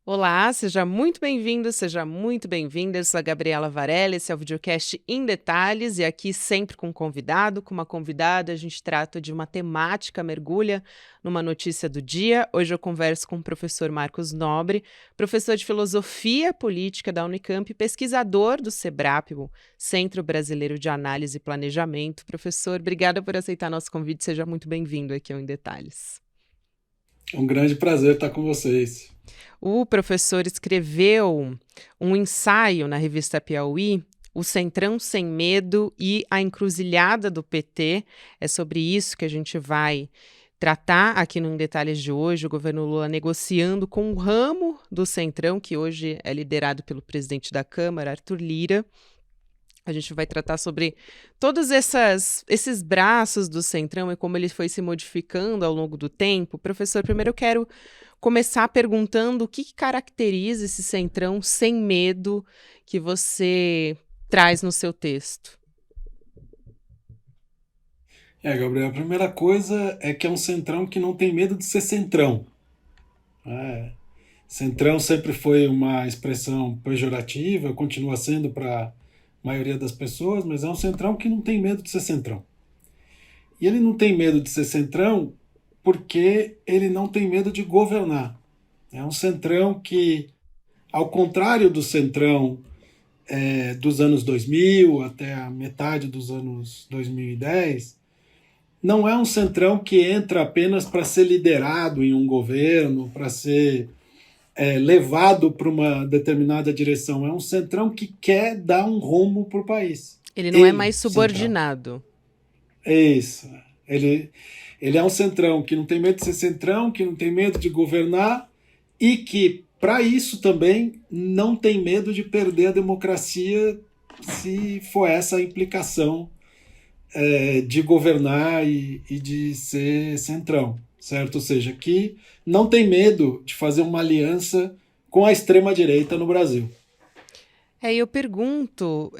Olá, seja muito bem-vindo, seja muito bem-vinda. Eu sou a Gabriela Varela, esse é o videocast Em Detalhes, e aqui sempre com um convidado, com uma convidada, a gente trata de uma temática, mergulha numa notícia do dia. Hoje eu converso com o professor Marcos Nobre, professor de Filosofia Política da Unicamp, pesquisador do SEBRAP, o Centro Brasileiro de Análise e Planejamento. Professor, obrigada por aceitar nosso convite, seja muito bem-vindo aqui ao Em Detalhes. É um grande prazer estar com vocês. O professor escreveu um ensaio na revista Piauí, O Centrão Sem Medo e a Encruzilhada do PT. É sobre isso que a gente vai tratar aqui no Em Detalhes de hoje. O governo Lula negociando com o ramo do Centrão, que hoje é liderado pelo presidente da Câmara, Arthur Lira. A gente vai tratar sobre todos esses braços do Centrão e como ele foi se modificando ao longo do tempo. Professor, primeiro eu quero começar perguntando o que caracteriza esse Centrão sem medo que você traz no seu texto. Gabriel, a primeira coisa é que é um centrão que não tem medo de ser centrão. É, centrão sempre foi uma expressão pejorativa, continua sendo para a maioria das pessoas, mas é um centrão que não tem medo de ser centrão. E ele não tem medo de ser centrão porque ele não tem medo de governar. É um centrão que, ao contrário do centrão dos anos 2000 até a metade dos anos 2010, não é um centrão que entra apenas para ser liderado em um governo, para ser levado para uma determinada direção. É um centrão que quer dar um rumo para o país. Ele não é Ele, mais centrão. subordinado. É isso. Ele é um centrão que não tem medo de ser centrão, que não tem medo de governar e que, para isso também, não tem medo de perder a democracia se for essa a implicação de governar e de ser centrão, certo? Ou seja, que não tem medo de fazer uma aliança com a extrema-direita no Brasil. Eu pergunto,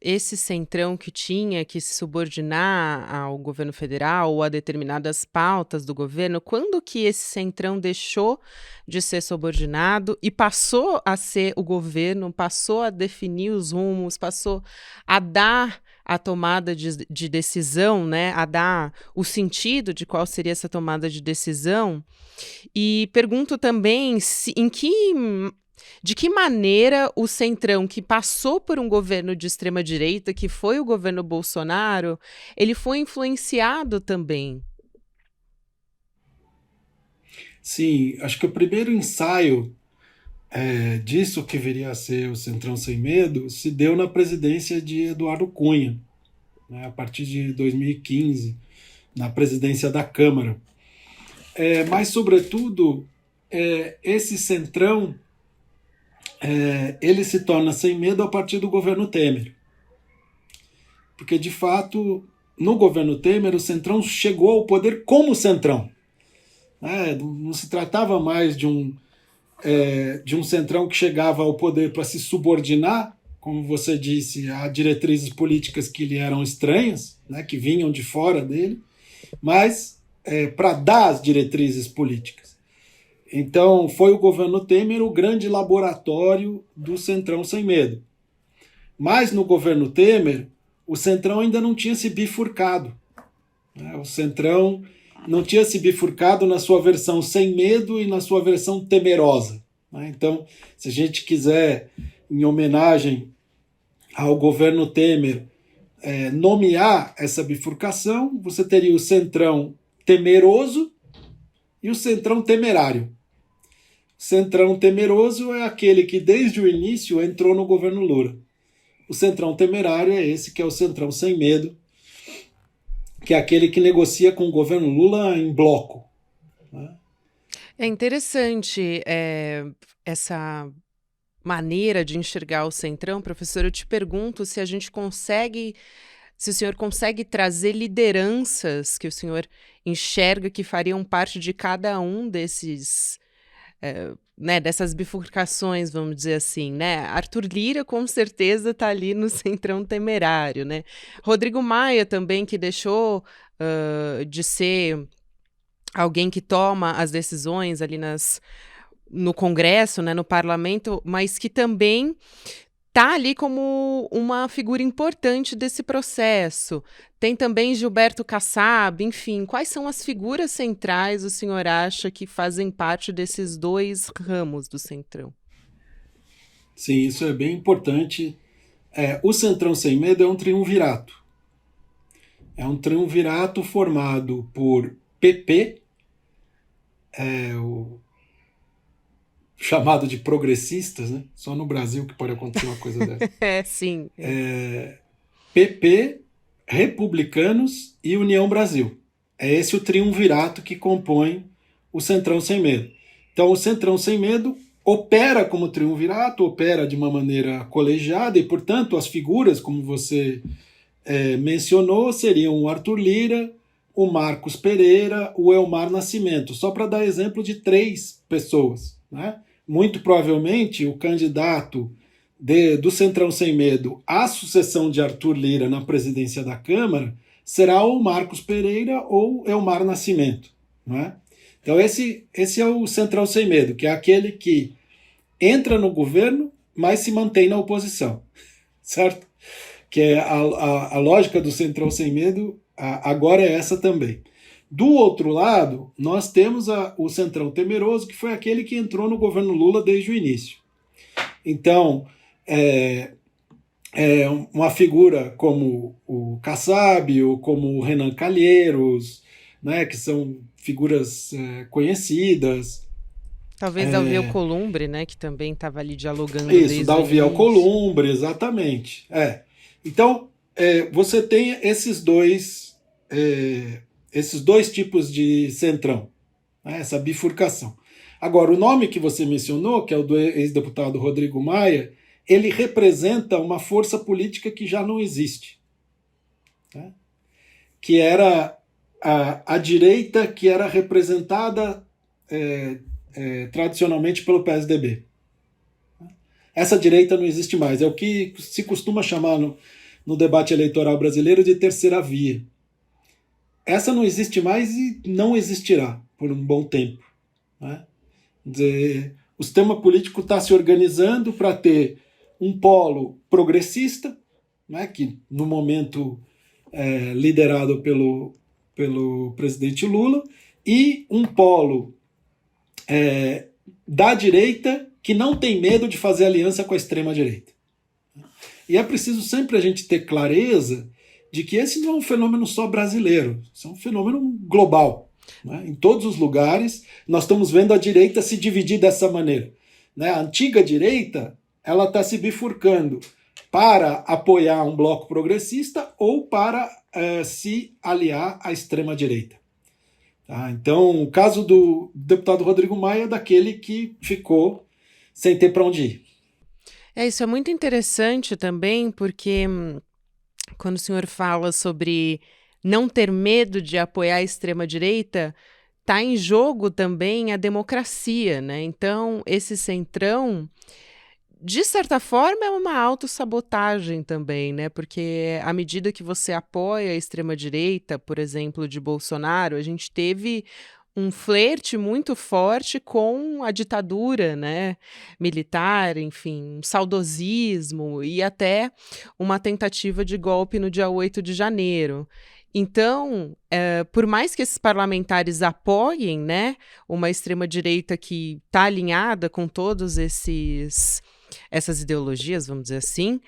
esse centrão que tinha que se subordinar ao governo federal ou a determinadas pautas do governo, quando que esse centrão deixou de ser subordinado e passou a ser o governo, passou a definir os rumos, passou a dar a tomada de decisão, né, a dar o sentido de qual seria essa tomada de decisão? E pergunto também de que maneira o Centrão, que passou por um governo de extrema-direita, que foi o governo Bolsonaro, ele foi influenciado também. Sim, acho que o primeiro ensaio disso que viria a ser o Centrão Sem Medo se deu na presidência de Eduardo Cunha, né, a partir de 2015, na presidência da Câmara. Mas, sobretudo, esse Centrão ele se torna sem medo a partir do governo Temer. Porque, de fato, no governo Temer, o Centrão chegou ao poder como Centrão. Não se tratava mais de um Centrão que chegava ao poder para se subordinar, como você disse, a diretrizes políticas que lhe eram estranhas, né, que vinham de fora dele, mas para dar as diretrizes políticas. Então, foi o governo Temer o grande laboratório do Centrão Sem Medo. Mas no governo Temer, o Centrão ainda não tinha se bifurcado. O Centrão não tinha se bifurcado na sua versão sem medo e na sua versão temerosa. Então, se a gente quiser, em homenagem ao governo Temer, nomear essa bifurcação, você teria o Centrão temeroso e o Centrão temerário. O Centrão temeroso é aquele que desde o início entrou no governo Lula. O Centrão temerário é esse que é o Centrão sem medo, que é aquele que negocia com o governo Lula em bloco. É interessante essa maneira de enxergar o Centrão, professor. Eu te pergunto se o senhor consegue trazer lideranças que o senhor enxerga que fariam parte de cada um né, dessas bifurcações, vamos dizer assim, né? Arthur Lira com certeza está ali no centrão temerário, né? Rodrigo Maia também, que deixou de ser alguém que toma as decisões ali no Congresso, né, no parlamento, mas que também está ali como uma figura importante desse processo. Tem também Gilberto Kassab, enfim, quais são as figuras centrais o senhor acha que fazem parte desses dois ramos do Centrão? Sim, isso é bem importante. O Centrão Sem Medo é um triunvirato. É um triunvirato formado por PP, o chamado de progressistas, né? Só no Brasil que pode acontecer uma coisa dessa. Sim. PP, Republicanos e União Brasil. É esse o triunvirato que compõe o Centrão Sem Medo. Então, o Centrão Sem Medo opera como triunvirato, opera de uma maneira colegiada e, portanto, as figuras, como você mencionou, seriam o Arthur Lira, o Marcos Pereira, o Elmar Nascimento, só para dar exemplo de 3 pessoas, né? Muito provavelmente o candidato do Centrão Sem Medo à sucessão de Arthur Lira na presidência da Câmara será o Marcos Pereira ou Elmar Nascimento, não é? Então esse é o Centrão Sem Medo, que é aquele que entra no governo, mas se mantém na oposição, certo? Que é a lógica do Centrão Sem Medo, agora é essa também. Do outro lado, nós temos o Centrão Temeroso, que foi aquele que entrou no governo Lula desde o início. Então, uma figura como o Kassab ou como o Renan Calheiros, né, que são figuras conhecidas. Talvez Davi Alcolumbre, né, que também estava ali dialogando Isso, Davi Alcolumbre, exatamente. Então, você tem esses dois tipos de centrão, né, essa bifurcação. Agora, o nome que você mencionou, que é o do ex-deputado Rodrigo Maia, ele representa uma força política que já não existe, né? Que era a direita que era representada tradicionalmente pelo PSDB. Essa direita não existe mais, é o que se costuma chamar no debate eleitoral brasileiro de terceira via. Essa não existe mais e não existirá por um bom tempo, né? O sistema político está se organizando para ter um polo progressista, né, que no momento liderado pelo presidente Lula, e um polo da direita que não tem medo de fazer aliança com a extrema-direita. E é preciso sempre a gente ter clareza de que esse não é um fenômeno só brasileiro, isso é um fenômeno global, né? Em todos os lugares nós estamos vendo a direita se dividir dessa maneira, né? A antiga direita ela está se bifurcando para apoiar um bloco progressista ou para se aliar à extrema-direita. Tá? Então, o caso do deputado Rodrigo Maia é daquele que ficou sem ter para onde ir. Isso é muito interessante também, porque quando o senhor fala sobre não ter medo de apoiar a extrema-direita, está em jogo também a democracia, né? Então, esse centrão, de certa forma, é uma autossabotagem também, né? Porque à medida que você apoia a extrema-direita, por exemplo, de Bolsonaro, a gente teve um flerte muito forte com a ditadura, né, militar, enfim, um saudosismo e até uma tentativa de golpe no dia 8 de janeiro. Então, por mais que esses parlamentares apoiem, né, uma extrema-direita que está alinhada com todos essas ideologias, vamos dizer assim,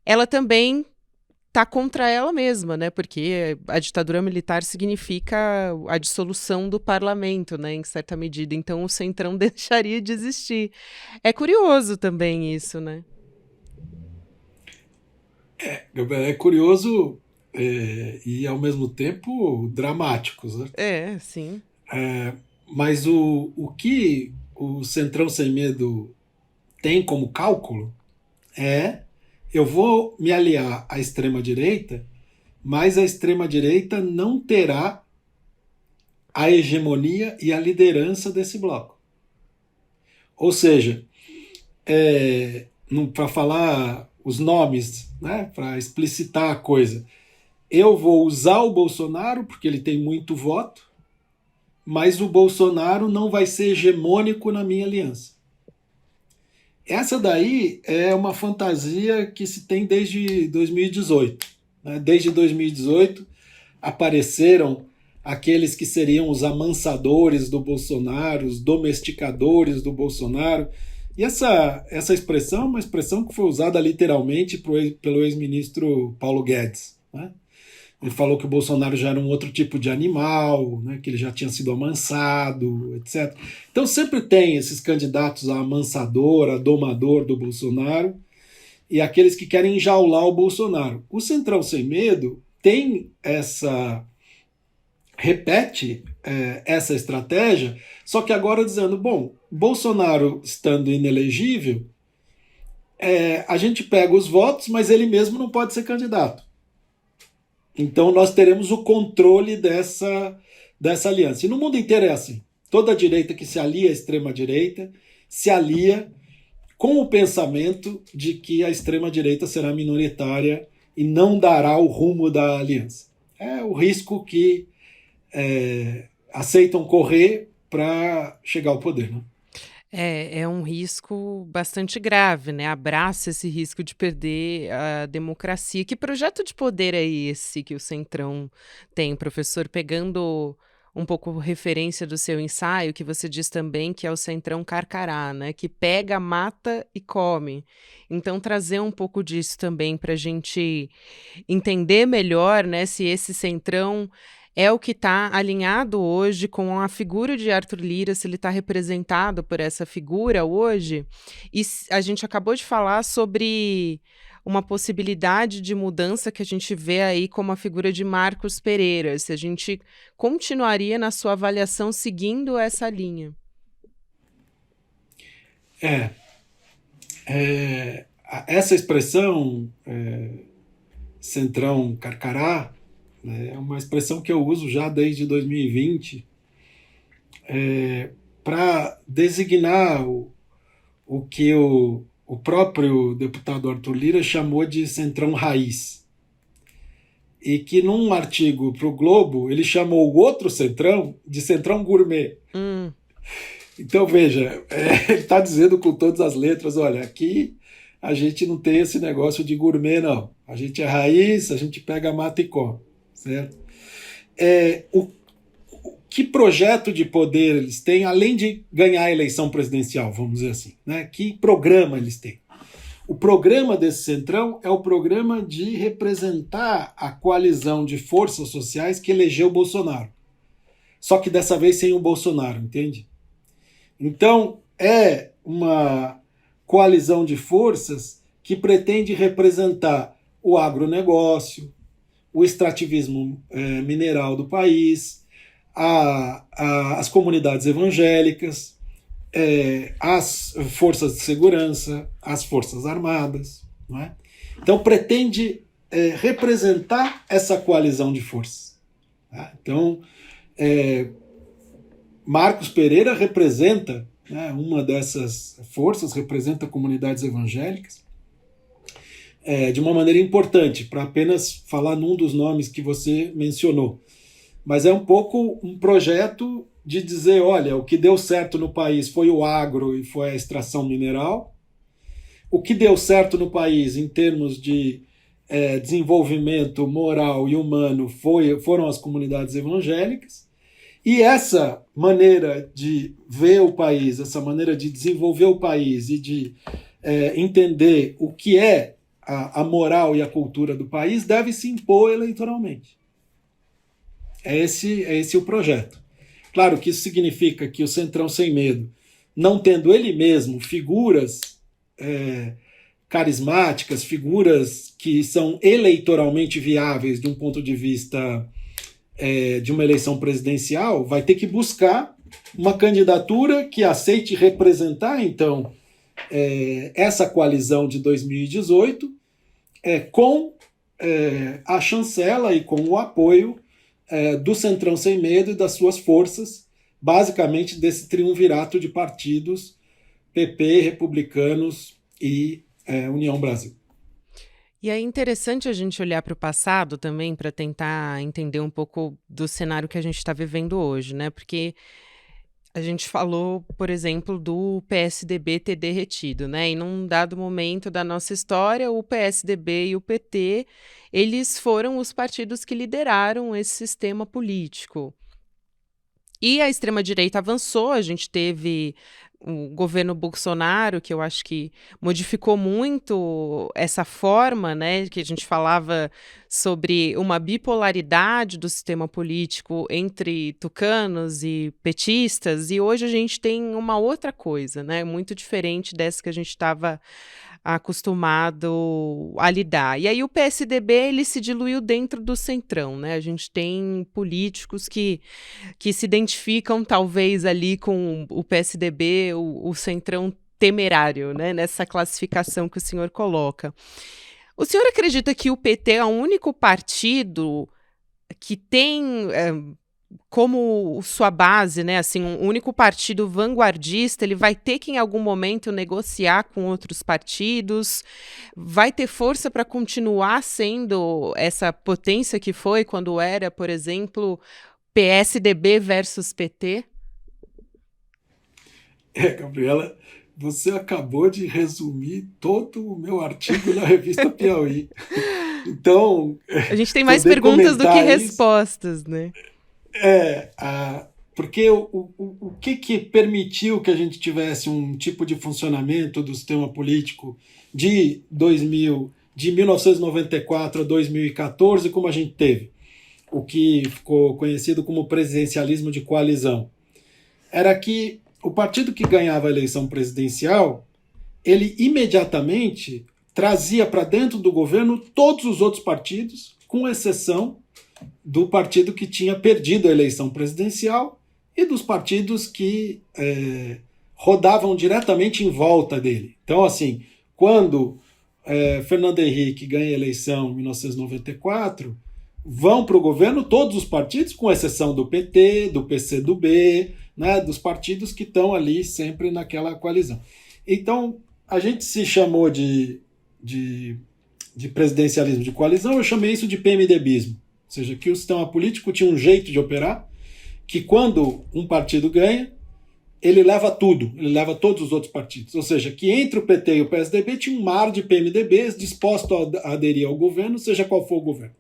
ela também está contra ela mesma, né? Porque a ditadura militar significa a dissolução do parlamento, né? Em certa medida. Então, o Centrão deixaria de existir. É curioso também isso, né? É curioso e, ao mesmo tempo, dramático, né? Sim. Mas o que o Centrão Sem Medo tem como cálculo eu vou me aliar à extrema-direita, mas a extrema-direita não terá a hegemonia e a liderança desse bloco. Ou seja, para falar os nomes, né, para explicitar a coisa, eu vou usar o Bolsonaro porque ele tem muito voto, mas o Bolsonaro não vai ser hegemônico na minha aliança. Essa daí é uma fantasia que se tem desde 2018. Né? Desde 2018 apareceram aqueles que seriam os amansadores do Bolsonaro, os domesticadores do Bolsonaro. E essa expressão é uma expressão que foi usada literalmente pelo ex-ministro Paulo Guedes. Né? Ele falou que o Bolsonaro já era um outro tipo de animal, né, que ele já tinha sido amansado, etc. Então sempre tem esses candidatos a amansador, a domador do Bolsonaro, e aqueles que querem enjaular o Bolsonaro. O Centrão Sem Medo tem repete essa estratégia, só que agora dizendo, bom, Bolsonaro estando inelegível, a gente pega os votos, mas ele mesmo não pode ser candidato. Então nós teremos o controle dessa aliança. E no mundo inteiro é assim. Toda a direita que se alia à extrema-direita se alia com o pensamento de que a extrema-direita será minoritária e não dará o rumo da aliança. É o risco que aceitam correr para chegar ao poder, né? É um risco bastante grave, né? Abraça esse risco de perder a democracia. Que projeto de poder é esse que o Centrão tem, professor? Pegando um pouco referência do seu ensaio, que você diz também que é o Centrão Carcará, né? Que pega, mata e come. Então, trazer um pouco disso também para a gente entender melhor, né? Se esse Centrão é o que está alinhado hoje com a figura de Arthur Lira, se ele está representado por essa figura hoje. E a gente acabou de falar sobre uma possibilidade de mudança que a gente vê aí como a figura de Marcos Pereira, se a gente continuaria na sua avaliação seguindo essa linha. Essa expressão Centrão Carcará é uma expressão que eu uso já desde 2020 para designar o que o próprio deputado Arthur Lira chamou de Centrão Raiz. E que num artigo para o Globo ele chamou o outro Centrão de Centrão Gourmet. Então veja, ele está dizendo com todas as letras, olha, aqui a gente não tem esse negócio de gourmet não, a gente é raiz, a gente pega, mata e come. Certo? Que projeto de poder eles têm, além de ganhar a eleição presidencial, vamos dizer assim, né? Que programa eles têm? O programa desse Centrão é o programa de representar a coalizão de forças sociais que elegeu o Bolsonaro. Só que dessa vez sem o Bolsonaro, entende? Então, é uma coalizão de forças que pretende representar o agronegócio, o extrativismo mineral do país, as comunidades evangélicas, as forças de segurança, as forças armadas. Não é? Então pretende representar essa coalizão de forças. Tá? Então, Marcos Pereira representa, né, uma dessas forças, representa comunidades evangélicas, de uma maneira importante, para apenas falar num dos nomes que você mencionou. Mas é um pouco um projeto de dizer, olha, o que deu certo no país foi o agro e foi a extração mineral. O que deu certo no país em termos de desenvolvimento moral e humano foram as comunidades evangélicas. E essa maneira de ver o país, essa maneira de desenvolver o país e de entender o que é a moral e a cultura do país deve se impor eleitoralmente. É esse o projeto. Claro que isso significa que o Centrão Sem Medo, não tendo ele mesmo figuras carismáticas, figuras que são eleitoralmente viáveis de um ponto de vista de uma eleição presidencial, vai ter que buscar uma candidatura que aceite representar, então, essa coalizão de 2018 com a chancela e com o apoio do Centrão Sem Medo e das suas forças, basicamente desse triunvirato de partidos PP, Republicanos e União Brasil. E é interessante a gente olhar para o passado também para tentar entender um pouco do cenário que a gente está vivendo hoje, né? Porque a gente falou, por exemplo, do PSDB ter derretido, né? E num dado momento da nossa história, o PSDB e o PT, eles foram os partidos que lideraram esse sistema político. E a extrema-direita avançou, a gente teve o governo Bolsonaro, que eu acho que modificou muito essa forma, né, que a gente falava sobre uma bipolaridade do sistema político entre tucanos e petistas, e hoje a gente tem uma outra coisa, né, muito diferente dessa que a gente estava acostumado a lidar. E aí o PSDB, ele se diluiu dentro do centrão, né, a gente tem políticos que se identificam talvez ali com o PSDB, o centrão temerário, né, nessa classificação que o senhor coloca. O senhor acredita que o PT é o único partido que tem como sua base, né, assim, um único partido vanguardista? Ele vai ter que em algum momento negociar com outros partidos? Vai ter força para continuar sendo essa potência que foi quando era, por exemplo, PSDB versus PT? Gabriela, você acabou de resumir todo o meu artigo na revista Piauí. Então, a gente tem mais perguntas do que respostas, né? Porque o que permitiu que a gente tivesse um tipo de funcionamento do sistema político de 1994 a 2014, como a gente teve? O que ficou conhecido como presidencialismo de coalizão. Era que o partido que ganhava a eleição presidencial, ele imediatamente trazia para dentro do governo todos os outros partidos, com exceção do partido que tinha perdido a eleição presidencial e dos partidos que rodavam diretamente em volta dele. Então, assim, quando Fernando Henrique ganha a eleição em 1994, vão para o governo todos os partidos, com exceção do PT, do PCdoB, né, dos partidos que estão ali sempre naquela coalizão. Então, a gente se chamou de presidencialismo de coalizão, eu chamei isso de PMDBismo. Ou seja, que o sistema político tinha um jeito de operar, que quando um partido ganha, ele leva tudo, ele leva todos os outros partidos. Ou seja, que entre o PT e o PSDB tinha um mar de PMDBs disposto a aderir ao governo, seja qual for o governo.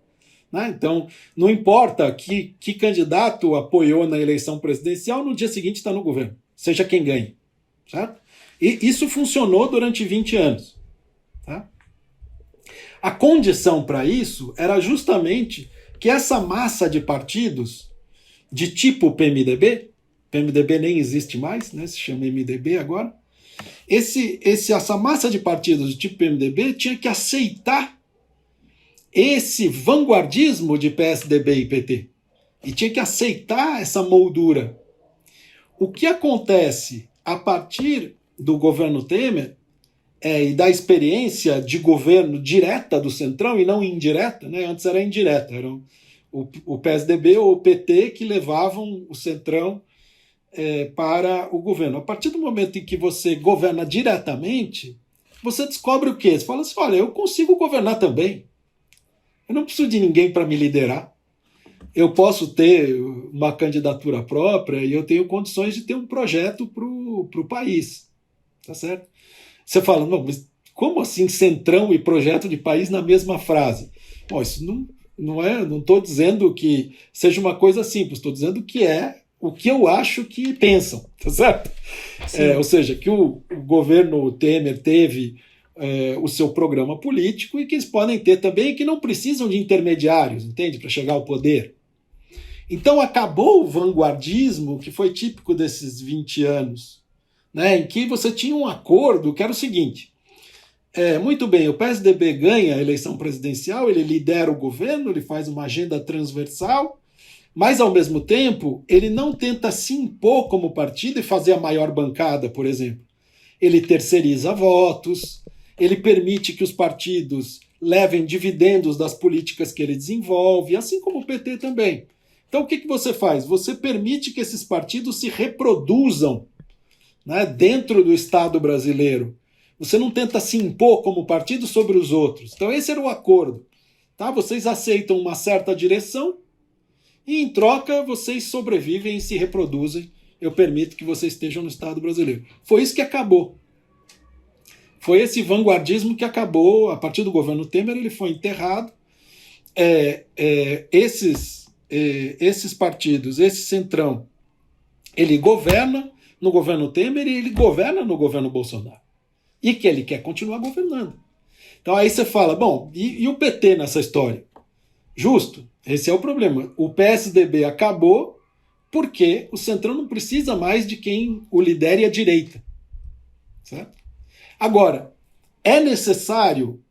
Né? Então, não importa que candidato apoiou na eleição presidencial, no dia seguinte está no governo, seja quem ganhe. Certo? E isso funcionou durante 20 anos. Tá? A condição para isso era justamente que essa massa de partidos de tipo PMDB nem existe mais, né? Se chama MDB agora, essa massa de partidos de tipo PMDB tinha que aceitar esse vanguardismo de PSDB e PT. E tinha que aceitar essa moldura. O que acontece a partir do governo Temer e da experiência de governo direta do Centrão e não indireta, né? Antes era indireta, eram o PSDB ou o PT que levavam o Centrão para o governo. A partir do momento em que você governa diretamente, você descobre o quê? Você fala assim, olha, eu consigo governar também. Eu não preciso de ninguém para me liderar. Eu posso ter uma candidatura própria e eu tenho condições de ter um projeto para o país. Tá certo? Você fala, não, mas como assim centrão e projeto de país na mesma frase? Bom, isso não estou dizendo que seja uma coisa simples, estou dizendo que é o que eu acho que pensam, tá certo? Ou seja, que o governo Temer teve o seu programa político e que eles podem ter também, que não precisam de intermediários, entende? Para chegar ao poder. Então acabou o vanguardismo que foi típico desses 20 anos, né, em que você tinha um acordo que era o seguinte, muito bem, o PSDB ganha a eleição presidencial, ele lidera o governo, ele faz uma agenda transversal, mas ao mesmo tempo ele não tenta se impor como partido e fazer a maior bancada, por exemplo. Ele terceiriza votos, ele permite que os partidos levem dividendos das políticas que ele desenvolve, assim como o PT também. Então o que você faz? Você permite que esses partidos se reproduzam né, dentro do Estado brasileiro. Você não tenta se impor como partido sobre os outros. Então esse era o acordo. Tá? Vocês aceitam uma certa direção e, em troca, vocês sobrevivem e se reproduzem. Eu permito que vocês estejam no Estado brasileiro. Foi isso que acabou. Foi esse vanguardismo que acabou. A partir do governo Temer, ele foi enterrado. Esses partidos, esse centrão, ele governa no governo Temer e ele governa no governo Bolsonaro. E que ele quer continuar governando. Então aí você fala, bom, e o PT nessa história? Justo, esse é o problema. O PSDB acabou porque o centrão não precisa mais de quem o lidere à direita. Certo? Agora, é necessário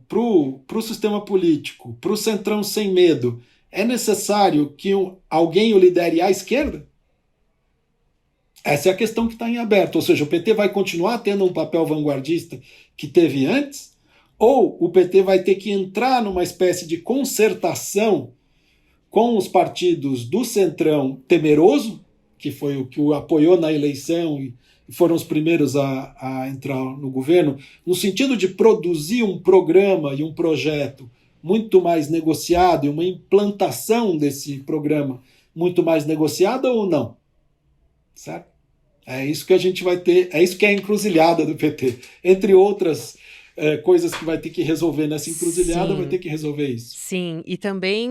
para o sistema político, para o centrão sem medo, é necessário que alguém o lidere à esquerda? Essa é a questão que está em aberto. Ou seja, o PT vai continuar tendo um papel vanguardista que teve antes? Ou o PT vai ter que entrar numa espécie de concertação com os partidos do centrão temeroso, que foi o que o apoiou na eleição e foram os primeiros a entrar no governo, no sentido de produzir um programa e um projeto muito mais negociado e uma implantação desse programa muito mais negociada ou não? Certo? É isso que a gente vai ter, é isso que é a encruzilhada do PT. Entre outras coisas que vai ter que resolver nessa encruzilhada, vai ter que resolver isso. Sim, e também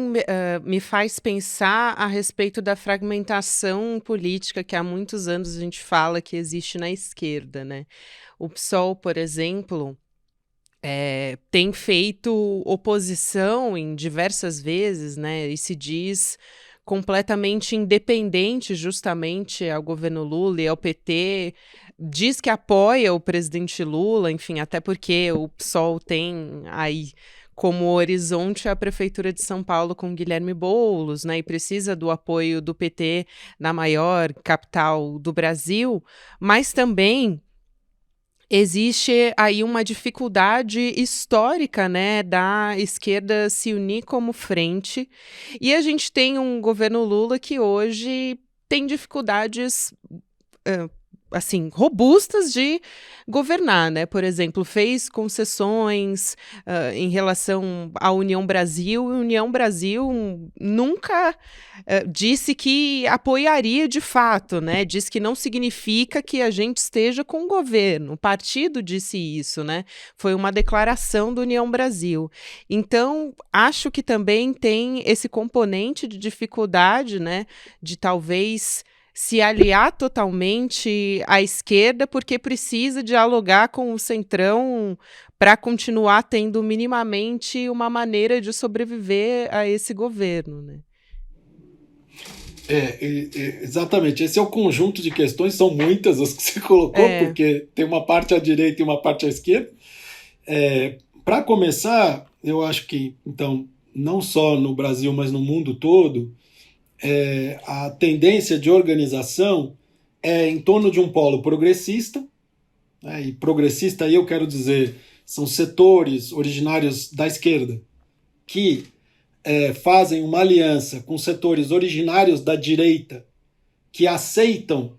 me faz pensar a respeito da fragmentação política que há muitos anos a gente fala que existe na esquerda, né? O PSOL, por exemplo, tem feito oposição em diversas vezes, né? E se diz completamente independente justamente ao governo Lula e ao PT, diz que apoia o presidente Lula, enfim, até porque o PSOL tem aí como horizonte a Prefeitura de São Paulo com Guilherme Boulos, né, e precisa do apoio do PT na maior capital do Brasil, mas também existe aí uma dificuldade histórica, né, da esquerda se unir como frente, e a gente tem um governo Lula que hoje tem dificuldades assim, robustas de governar, né? Por exemplo, fez concessões em relação à União Brasil, e a União Brasil nunca disse que apoiaria de fato, né? Diz que não significa que a gente esteja com o governo. O partido disse isso, né? Foi uma declaração da União Brasil. Então, acho que também tem esse componente de dificuldade, né? De talvez se aliar totalmente à esquerda porque precisa dialogar com o centrão para continuar tendo minimamente uma maneira de sobreviver a esse governo, né? Exatamente. Esse é o conjunto de questões, são muitas as que você colocou, porque tem uma parte à direita e uma parte à esquerda. Para começar, eu acho que, então, não só no Brasil, mas no mundo todo, a tendência de organização é em torno de um polo progressista, né, e progressista aí eu quero dizer, são setores originários da esquerda que fazem uma aliança com setores originários da direita que aceitam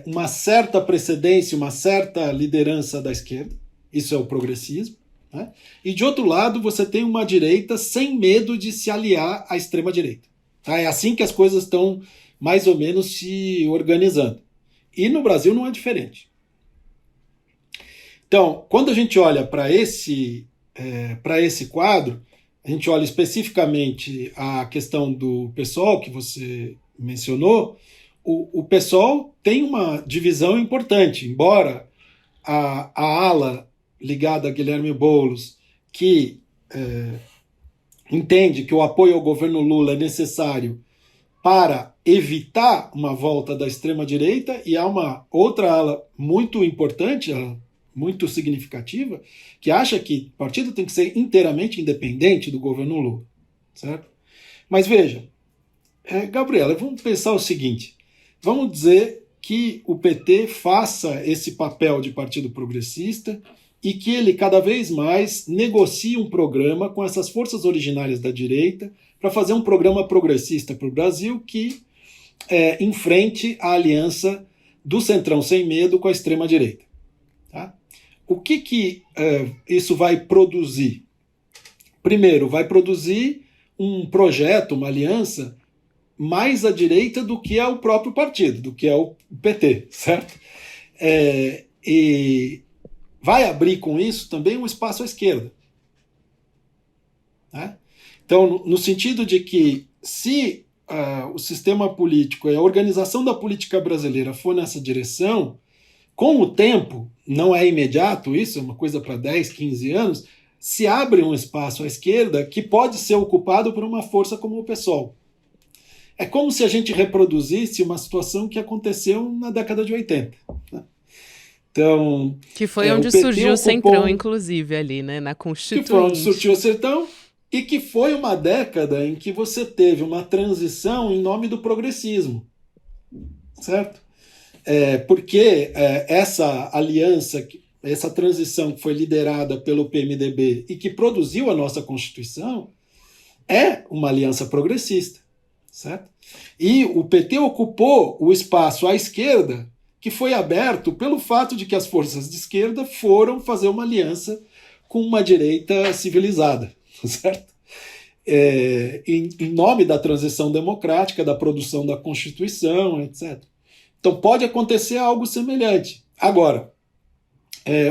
uma certa precedência, uma certa liderança da esquerda, isso é o progressismo, né? E de outro lado você tem uma direita sem medo de se aliar à extrema-direita. Tá? É assim que as coisas estão mais ou menos se organizando. E no Brasil não é diferente. Então, quando a gente olha para esse quadro, a gente olha especificamente a questão do PSOL, que você mencionou, o PSOL tem uma divisão importante, embora a ala ligada a Guilherme Boulos, que entende que o apoio ao governo Lula é necessário para evitar uma volta da extrema-direita, e há uma outra ala muito importante, muito significativa, que acha que o partido tem que ser inteiramente independente do governo Lula. Certo? Mas veja, Gabriela, vamos pensar o seguinte, vamos dizer que o PT faça esse papel de partido progressista e que ele cada vez mais negocie um programa com essas forças originárias da direita para fazer um programa progressista para o Brasil que enfrente a aliança do Centrão Sem Medo com a extrema-direita. Tá? O que isso vai produzir? Primeiro, vai produzir um projeto, uma aliança mais à direita do que é o próprio partido, do que é o PT, certo? E vai abrir com isso também um espaço à esquerda. Né? Então, no sentido de que se o sistema político e a organização da política brasileira for nessa direção, com o tempo, não é imediato isso, é uma coisa para 10, 15 anos, se abre um espaço à esquerda que pode ser ocupado por uma força como o PSOL. É como se a gente reproduzisse uma situação que aconteceu na década de 80. Né? Então, que foi onde surgiu o Centrão, inclusive, ali, né, na Constituinte. Que foi onde surgiu o Centrão, e que foi uma década em que você teve uma transição em nome do progressismo. Certo? Porque essa aliança, essa transição que foi liderada pelo PMDB e que produziu a nossa Constituição, é uma aliança progressista. Certo? E o PT ocupou o espaço à esquerda, que foi aberto pelo fato de que as forças de esquerda foram fazer uma aliança com uma direita civilizada. Certo? Em nome da transição democrática, da produção da Constituição, etc. Então pode acontecer algo semelhante. Agora,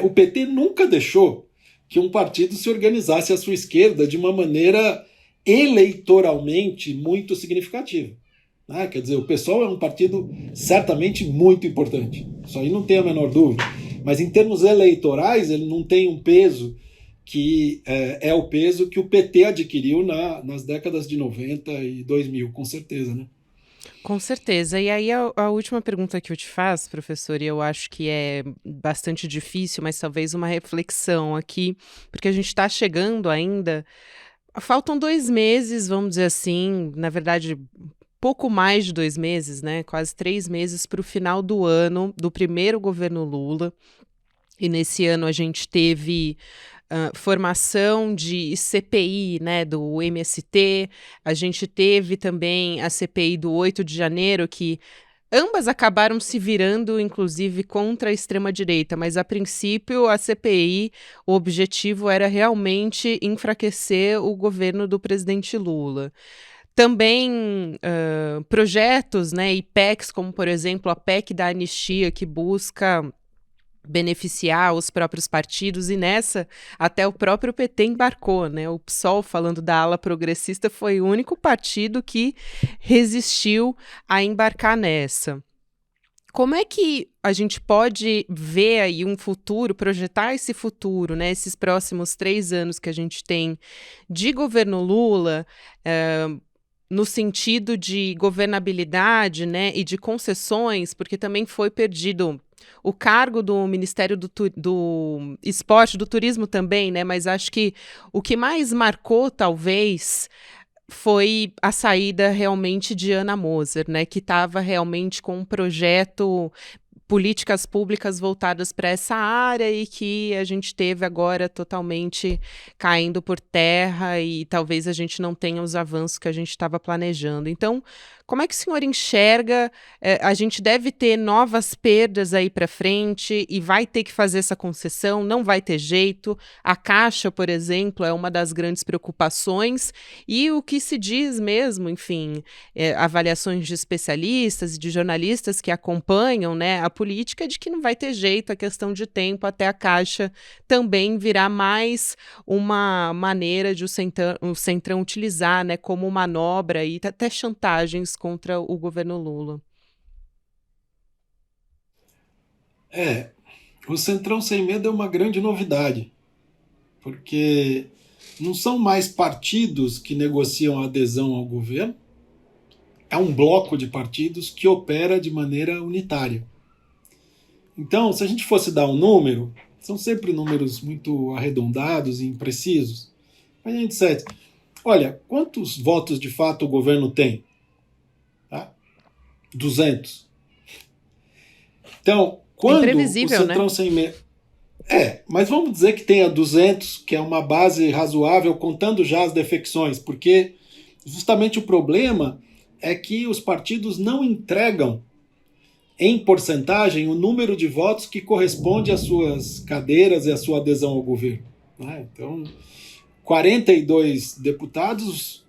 o PT nunca deixou que um partido se organizasse à sua esquerda de uma maneira eleitoralmente muito significativa. Né? Quer dizer, o PSOL é um partido certamente muito importante. Isso aí não tem a menor dúvida. Mas em termos eleitorais, ele não tem um peso que é o peso que o PT adquiriu nas décadas de 90 e 2000, com certeza, né? Com certeza. E aí a última pergunta que eu te faço, professor, e eu acho que é bastante difícil, mas talvez uma reflexão aqui, porque a gente está chegando ainda. Faltam 2 meses, vamos dizer assim, na verdade, pouco mais de 2 meses, né? Quase 3 meses para o final do ano, do primeiro governo Lula. E nesse ano a gente teve formação de CPI, né, do MST, a gente teve também a CPI do 8 de janeiro, que ambas acabaram se virando, inclusive, contra a extrema-direita, mas a princípio a CPI, o objetivo era realmente enfraquecer o governo do presidente Lula. Também projetos, né, e PECs, como por exemplo a PEC da anistia, que busca beneficiar os próprios partidos, e nessa até o próprio PT embarcou, né? O PSOL, falando da ala progressista, foi o único partido que resistiu a embarcar nessa. Como é que a gente pode ver aí um futuro, projetar esse futuro, né? Esses próximos 3 anos que a gente tem de governo Lula, no sentido de governabilidade, né, e de concessões, porque também foi perdido o cargo do Ministério do Esporte, do Turismo também, né, mas acho que o que mais marcou, talvez, foi a saída realmente de Ana Moser, né, que estava realmente com um projeto, políticas públicas voltadas para essa área e que a gente teve agora totalmente caindo por terra e talvez a gente não tenha os avanços que a gente estava planejando. Então, como é que o senhor enxerga? A gente deve ter novas perdas aí para frente e vai ter que fazer essa concessão, não vai ter jeito. A Caixa, por exemplo, é uma das grandes preocupações e o que se diz mesmo, enfim, avaliações de especialistas e de jornalistas que acompanham, né, a política, de que não vai ter jeito, a questão de tempo até a Caixa também virar mais uma maneira de o Centrão utilizar, né, como manobra e até chantagens contra o governo Lula. O Centrão Sem Medo é uma grande novidade, porque não são mais partidos que negociam a adesão ao governo, é um bloco de partidos que opera de maneira unitária. Então, se a gente fosse dar um número, são sempre números muito arredondados e imprecisos, mas a gente dissesse, olha, quantos votos de fato o governo tem? 200. Então, quando o Centrão, né? Sem Medo... mas vamos dizer que tenha 200, que é uma base razoável, contando já as defecções, porque justamente o problema é que os partidos não entregam em porcentagem, o número de votos que corresponde às suas cadeiras e à sua adesão ao governo. Né? Então, 42 deputados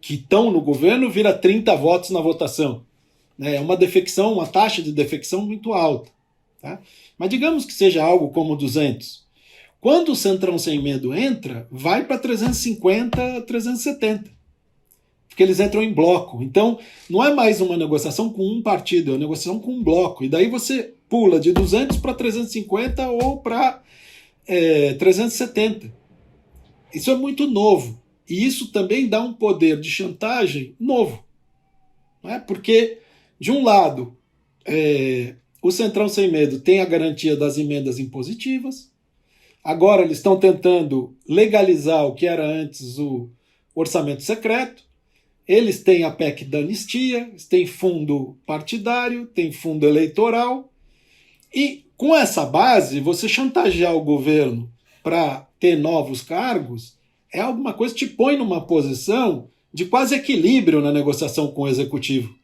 que estão no governo vira 30 votos na votação. É uma defecção, uma taxa de defecção muito alta. Tá? Mas digamos que seja algo como 200. Quando o Centrão Sem Medo entra, vai para 350, 370. Porque eles entram em bloco. Então, não é mais uma negociação com um partido, é uma negociação com um bloco. E daí você pula de 200 para 350 ou para 370. Isso é muito novo. E isso também dá um poder de chantagem novo. Né? Porque, de um lado, o Centrão Sem Medo tem a garantia das emendas impositivas. Agora eles estão tentando legalizar o que era antes o orçamento secreto. Eles têm a PEC da anistia, têm fundo partidário, têm fundo eleitoral. E com essa base, você chantagear o governo para ter novos cargos é alguma coisa que te põe numa posição de quase equilíbrio na negociação com o executivo.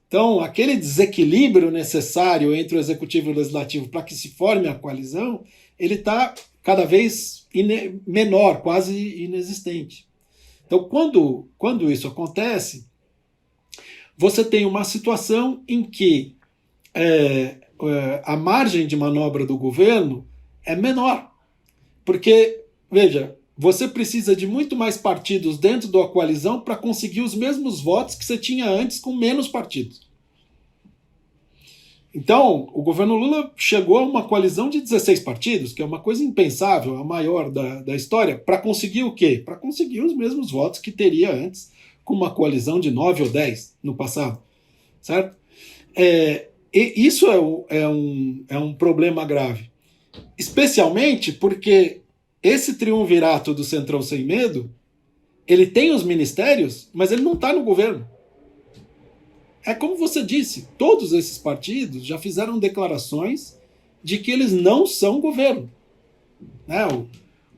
Então, aquele desequilíbrio necessário entre o executivo e o legislativo para que se forme a coalizão, ele está cada vez menor, quase inexistente. Então, quando isso acontece, você tem uma situação em que a margem de manobra do governo é menor. Porque, veja, você precisa de muito mais partidos dentro da coalizão para conseguir os mesmos votos que você tinha antes com menos partidos. Então, o governo Lula chegou a uma coalizão de 16 partidos, que é uma coisa impensável, a maior da história, para conseguir o quê? Para conseguir os mesmos votos que teria antes com uma coalizão de 9 ou 10 no passado. Certo? E isso é um problema grave. Especialmente porque esse triunvirato do Centrão Sem Medo, ele tem os ministérios, mas ele não está no governo. É como você disse, todos esses partidos já fizeram declarações de que eles não são governo. Né?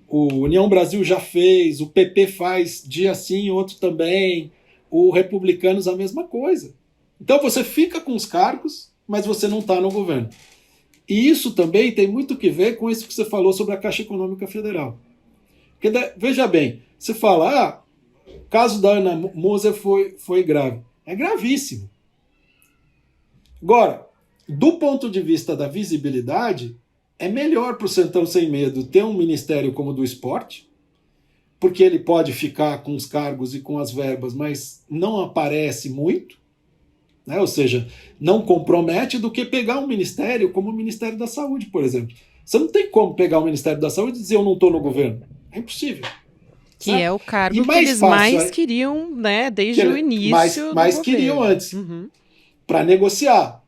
O União Brasil já fez, o PP faz dia sim, outro também, o Republicanos a mesma coisa. Então você fica com os cargos, mas você não está no governo. E isso também tem muito que ver com isso que você falou sobre a Caixa Econômica Federal. Porque, veja bem, você fala, o caso da Ana Moser foi grave. É gravíssimo. Agora, do ponto de vista da visibilidade, é melhor para o Centrão Sem Medo ter um ministério como o do esporte, porque ele pode ficar com os cargos e com as verbas, mas não aparece muito, né? Ou seja, não compromete, do que pegar um ministério como o Ministério da Saúde, por exemplo. Você não tem como pegar o Ministério da Saúde e dizer eu não estou no governo. É impossível. Que é o cargo que eles mais queriam, né, desde o início do mais queriam antes, uhum, para negociar.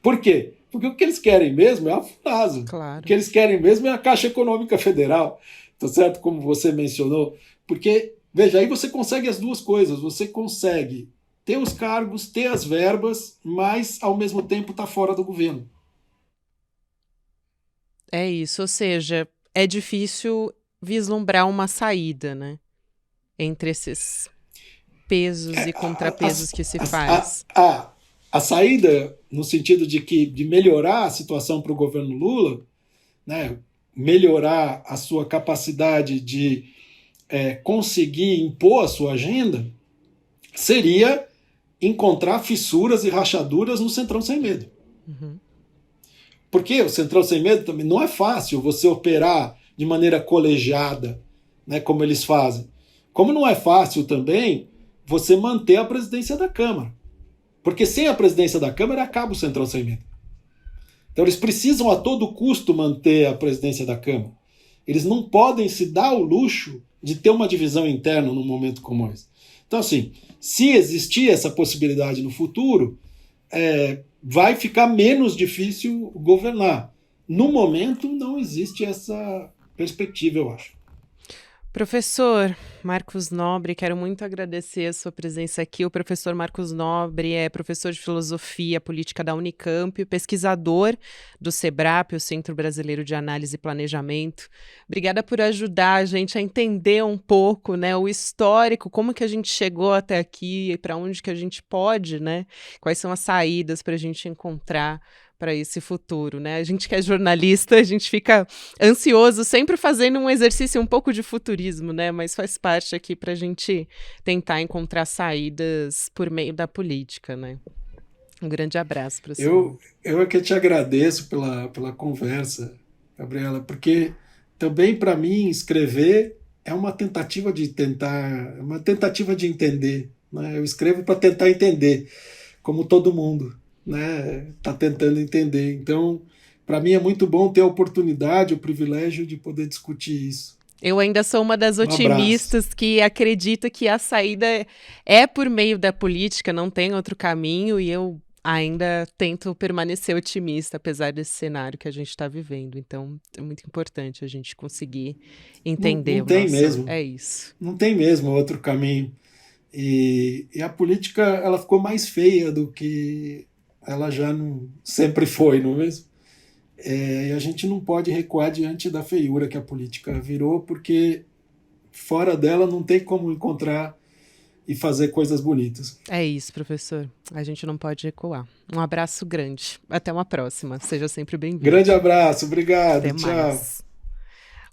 Por quê? Porque o que eles querem mesmo é a FUNASA. Claro. O que eles querem mesmo é a Caixa Econômica Federal. Tá certo? Como você mencionou. Porque, veja, aí você consegue as duas coisas. Você consegue ter os cargos, ter as verbas, mas ao mesmo tempo tá fora do governo. É isso, ou seja, é difícil vislumbrar uma saída, né? Entre esses pesos e contrapesos que se faz. A saída, no sentido de melhorar a situação para o governo Lula, né, melhorar a sua capacidade de conseguir impor a sua agenda, seria encontrar fissuras e rachaduras no Centrão Sem Medo. Uhum. Porque o Centrão Sem Medo também não é fácil você operar de maneira colegiada, né, como eles fazem. Como não é fácil também você manter a presidência da Câmara. Porque sem a presidência da Câmara acaba o Centrão Sem Medo. Então eles precisam a todo custo manter a presidência da Câmara. Eles não podem se dar o luxo de ter uma divisão interna num momento como esse. Então, assim, se existir essa possibilidade no futuro, vai ficar menos difícil governar. No momento, não existe essa perspectiva, eu acho. Professor Marcos Nobre, quero muito agradecer a sua presença aqui. O professor Marcos Nobre é professor de Filosofia Política da Unicamp, pesquisador do SEBRAP, o Centro Brasileiro de Análise e Planejamento. Obrigada por ajudar a gente a entender um pouco, né, o histórico, como que a gente chegou até aqui e para onde que a gente pode, né? Quais são as saídas para a gente encontrar para esse futuro, né? A gente que é jornalista, a gente fica ansioso, sempre fazendo um exercício um pouco de futurismo, né? Mas faz parte aqui para a gente tentar encontrar saídas por meio da política, né? Um grande abraço para o senhor. Eu é que te agradeço pela conversa, Gabriela, porque também para mim escrever é uma tentativa de entender, né? Eu escrevo para tentar entender, como todo mundo, né, tá tentando entender. Então, para mim é muito bom ter a oportunidade, o privilégio de poder discutir isso. Eu ainda sou uma das Um otimistas abraço. que acredita que a saída é por meio da política, não tem outro caminho, e eu ainda tento permanecer otimista, apesar desse cenário que a gente está vivendo. Então, é muito importante a gente conseguir entender Não o tem nosso... mesmo. É isso. Não tem mesmo outro caminho. E a política, ela ficou mais feia do que ela já não sempre foi, não é mesmo? E a gente não pode recuar diante da feiura que a política virou, porque fora dela não tem como encontrar e fazer coisas bonitas. É isso, professor. A gente não pode recuar. Um abraço grande. Até uma próxima. Seja sempre bem-vindo. Grande abraço, obrigado, Até tchau. mais.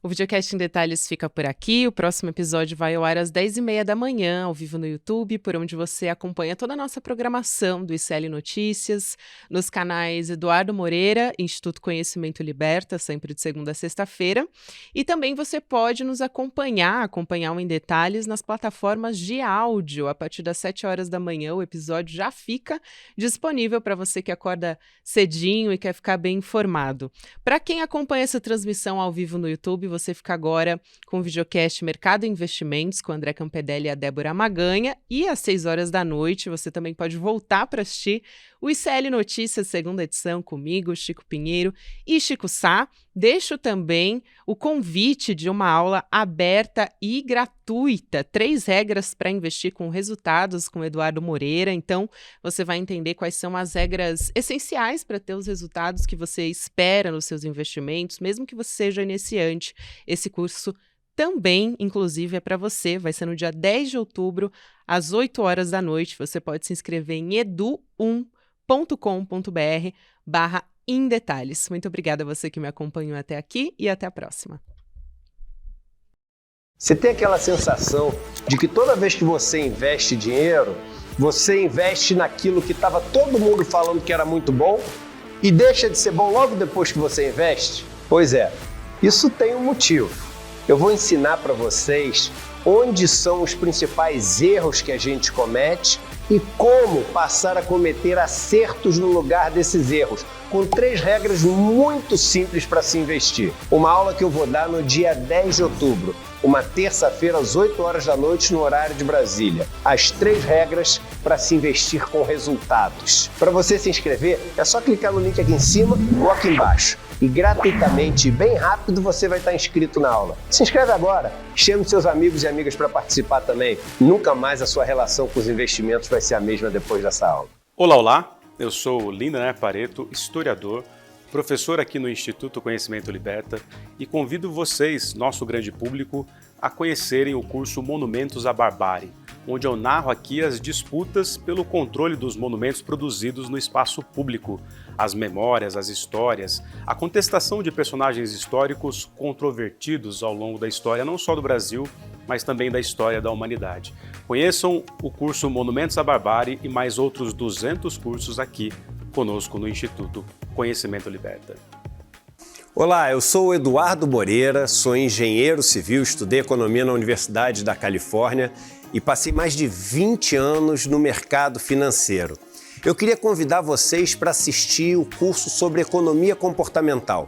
O Videocast em Detalhes fica por aqui. O próximo episódio vai ao ar às 10h30 da manhã, ao vivo no YouTube, por onde você acompanha toda a nossa programação do ICL Notícias, nos canais Eduardo Moreira, Instituto Conhecimento Liberta, sempre de segunda a sexta-feira. E também você pode nos acompanhar o Em Detalhes nas plataformas de áudio. A partir das 7 horas da manhã, o episódio já fica disponível para você que acorda cedinho e quer ficar bem informado. Para quem acompanha essa transmissão ao vivo no YouTube, você fica agora com o videocast Mercado e Investimentos com o André Campedelli e a Débora Maganha. E às 6 horas da noite você também pode voltar para assistir o ICL Notícias, segunda edição, comigo, Chico Pinheiro e Chico Sá. Deixo também o convite de uma aula aberta e gratuita, 3 regras para investir com resultados, com Eduardo Moreira. Então, você vai entender quais são as regras essenciais para ter os resultados que você espera nos seus investimentos, mesmo que você seja iniciante. Esse curso também, inclusive, é para você. Vai ser no dia 10 de outubro, às 8 horas da noite. Você pode se inscrever em edu1.com.br/em detalhes. Muito obrigada a você que me acompanhou até aqui e até a próxima. Você tem aquela sensação de que toda vez que você investe dinheiro, você investe naquilo que estava todo mundo falando que era muito bom e deixa de ser bom logo depois que você investe? Pois é, isso tem um motivo. Eu vou ensinar para vocês onde são os principais erros que a gente comete e como passar a cometer acertos no lugar desses erros, com 3 regras muito simples para se investir. Uma aula que eu vou dar no dia 10 de outubro, uma terça-feira às 8 horas da noite no horário de Brasília. As 3 regras para se investir com resultados. Para você se inscrever, é só clicar no link aqui em cima ou aqui embaixo. E gratuitamente, bem rápido, você vai estar inscrito na aula. Se inscreve agora, chame seus amigos e amigas para participar também. Nunca mais a sua relação com os investimentos vai ser a mesma depois dessa aula. Olá, eu sou Lindener Pareto, historiador, professor aqui no Instituto Conhecimento Liberta e convido vocês, nosso grande público, a conhecerem o curso Monumentos à Barbárie, onde eu narro aqui as disputas pelo controle dos monumentos produzidos no espaço público, as memórias, as histórias, a contestação de personagens históricos controvertidos ao longo da história, não só do Brasil, mas também da história da humanidade. Conheçam o curso Monumentos à Barbárie e mais outros 200 cursos aqui conosco no Instituto Conhecimento Liberta. Olá, eu sou o Eduardo Moreira, sou engenheiro civil, estudei economia na Universidade da Califórnia e passei mais de 20 anos no mercado financeiro. Eu queria convidar vocês para assistir o curso sobre economia comportamental.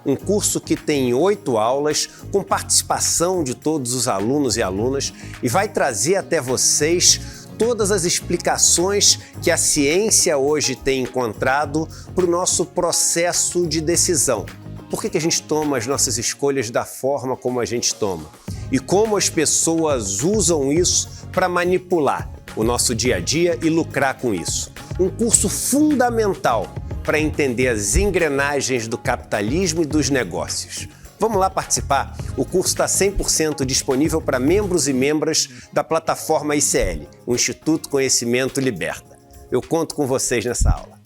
Um curso que tem 8 aulas, com participação de todos os alunos e alunas, e vai trazer até vocês todas as explicações que a ciência hoje tem encontrado para o nosso processo de decisão. Por que a gente toma as nossas escolhas da forma como a gente toma? e como as pessoas usam isso para manipular o nosso dia a dia e lucrar com isso. Um curso fundamental para entender as engrenagens do capitalismo e dos negócios. Vamos lá participar? O curso está 100% disponível para membros e membras da plataforma ICL, o Instituto Conhecimento Liberta. Eu conto com vocês nessa aula.